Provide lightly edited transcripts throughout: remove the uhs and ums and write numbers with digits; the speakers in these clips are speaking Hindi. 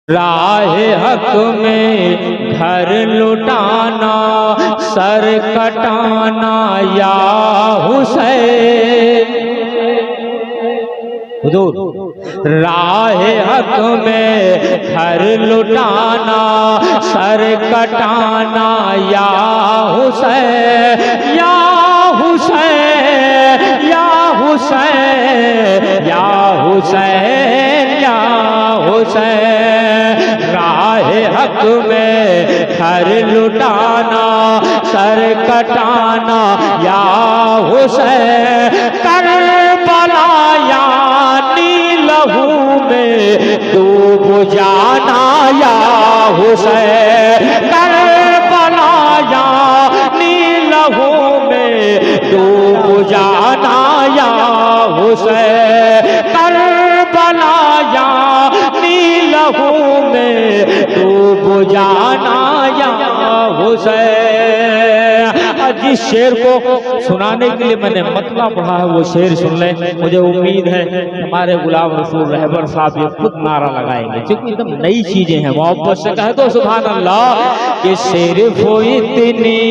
राहे हक में घर लुटाना, सर कटाना या हुसैन। हुजूर राहे हक में घर लुटाना, सर कटाना या हुसैन, या हुसैन, या हुसैन, या हुसैन, या हुसैन। राहे हक में घर लुटाना, सर कटाना या हुसैन। करबला यानी लहू में डूब जाना या हुसैन। करबला यानी लहू में डूब जाना या हुसैन। करबला यानी लहू में डूब जाना या हुसैन। जिस शेर को सुनाने के लिए मैंने मतला पढ़ा है वो शेर सुन लें। मुझे उम्मीद है हमारे गुलाम रसूल रहबर साहब ये खुद नारा लगाएंगे, क्योंकि एकदम नई चीजें हैं। मोहब्बत से कह दो सुभान अल्लाह। कि सिर्फ इतनी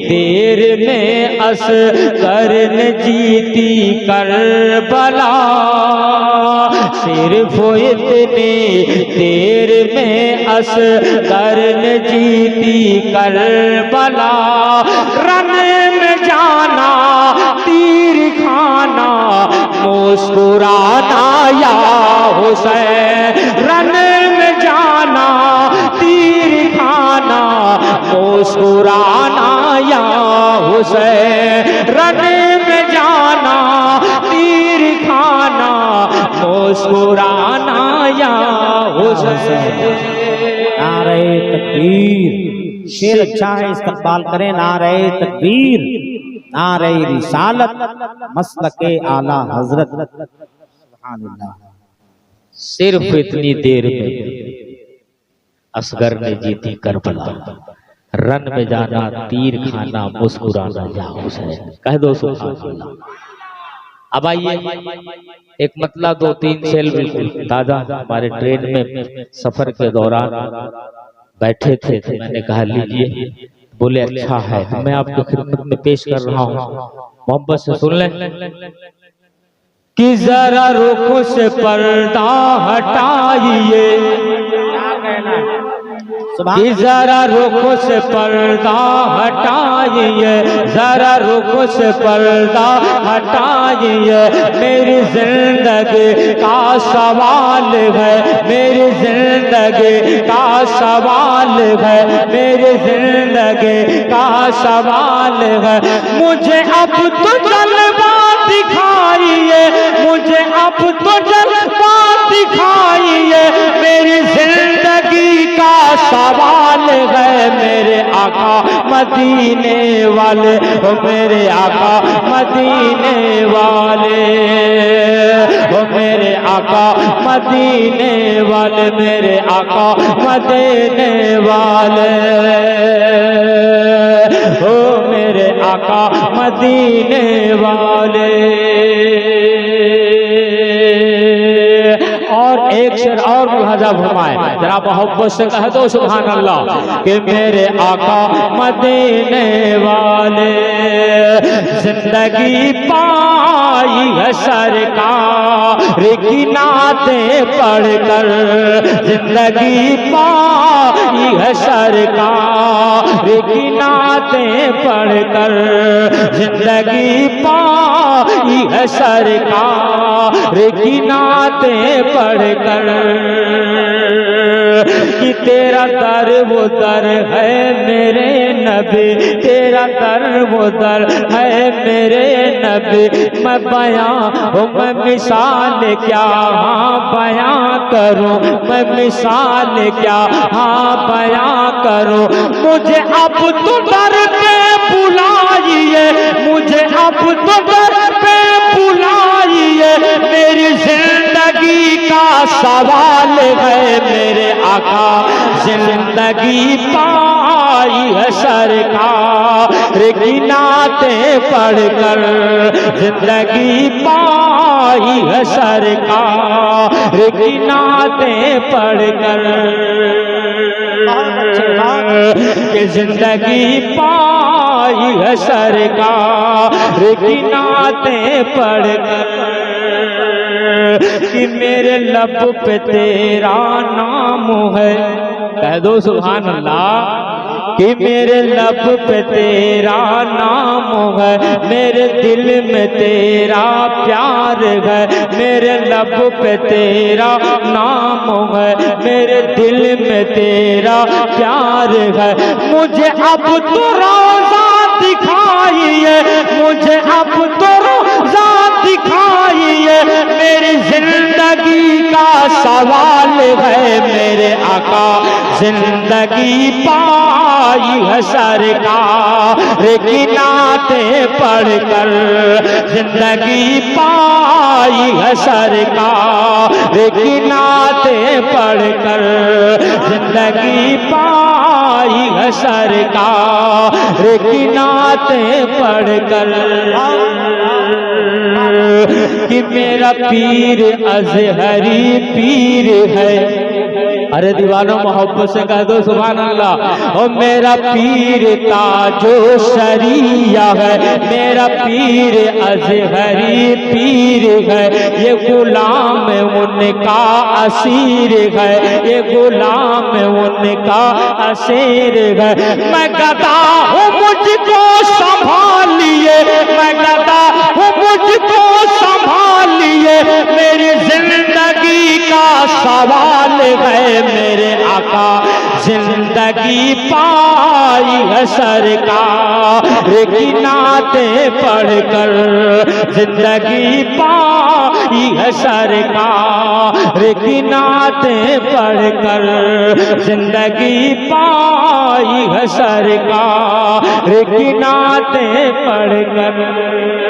देर में असगर ने जीती करबला, सिर्फ इतनी देर में असगर ने जीती करबला। रन में जाना तीर खाना, मुस्कुराना या हुसैन। रन में जाना तीर खाना, मुस्कुराना या हुसैन। रन में जाना तीर खाना, मुस्कुराना या हुसैन। नारे तकबीर। शेर अच्छा है, इस्तकबाल करें। नारे तकबीर, नारे रिसालत, मसलके आला हजरत। सुभान। सिर्फ इतनी देर में असगर ने जीती करबला, रन में जाना तीर खाना, मुस्कुराना या हुसैन। कह दो सुभान अल्लाह। अब आइए एक मतला दो तीन शेर बिल्कुल ताजा। हमारे ट्रेन में सफर के दौरान बैठे थे तो मैंने कहा लीजिए, बोले अच्छा है, तो मैं आपको खिदमत में पेश कर रहा हूँ। मोहब्बत से सुन लें। कि जरा रुख से पर्दा हटाइए, कि जरा रुख से पर्दा हटाइए, जरा रुख से पर्दा हटाइए। मेरी जिंदगी का सवाल है, मेरी जिंदगी का सवाल है, मेरी जिंदगी का सवाल है। मुझे अब तो जलवा दिखाइए, मुझे अब तो जलवा दिखाइए। मेरी जिंदगी का सवाल है, मेरे आका मदीने वाले, ओ मेरे आका मदीने वाले, ओ मेरे आका मदीने वाले, मेरे आका मदीने वाले, ओ मेरे आका मदीने वाले। और एक शेर और मुलाजा फरमाए, जरा मोहब्बत से कह दो सुभान अल्लाह। कि मेरे आका मदीने वाले, जिंदगी पाई है सरकार की नातें पढ़कर, जिंदगी पाई है सरकार की नातें पढ़कर, जिंदगी पाई है सरकार की नातें पढ़कर। कि तेरा दर वो दर है मेरे नबी, तेरा दर वो दर है मेरे नबी। मैं बयां हूँ, मैं मिसाल क्या हाँ बयां करूँ, मैं मिसाल क्या हाँ बयां करूँ। मुझे अब तो दर पे बुलाइए, मुझे अब तो दर पे बुलाइए। मेरी जिंदगी का सवाल है, मेरे आका जिंदगी पाई है सरकार की नातें पढ़कर, जिंदगी पाई है सरकार की नातें पढ़कर। जिंदगी पाई है सरकार की नाते पढ़कर कि मेरे लब पे तेरा नाम है। कह दो सुभान अल्लाह कि मेरे लब पे तेरा नाम है, मेरे दिल में तेरा प्यार है। मेरे लब पे तेरा नाम है, मेरे दिल में तेरा प्यार है। मुझे अब तो रोज़ा दिखाइए, मुझे अब तो रोज़ा दिखाइए, मेरी जिंदगी का सवाल है। मेरे आका जिंदगी पाई है सरकार की नाते पढ़कर, जिंदगी पाई है सरकार की नाते पढ़कर, जिंदगी पाई है सरकार की नाते पढ़कर। कि मेरा पीर अजहरी पीर है। अरे दीवानों मोहब्बत से कह दो सुभान अल्लाह। ओ मेरा पीर ताजो शरिया है, मेरा पीर अजहरी पीर है। ये गुलाम उनका असीर है, ये गुलाम उनका असीर है। मैं गदा हूँ मुझको संभालिए, मैं गदा हूँ मुझको संभालिए, मेरी जिंदगी का सवाल है। मेरे आका जिंदगी पाई है सरकार की नाते पढ़कर, जिंदगी पाई है सरकार की नाते पढ़कर, जिंदगी पाई है सरकार की नाते पढ़कर।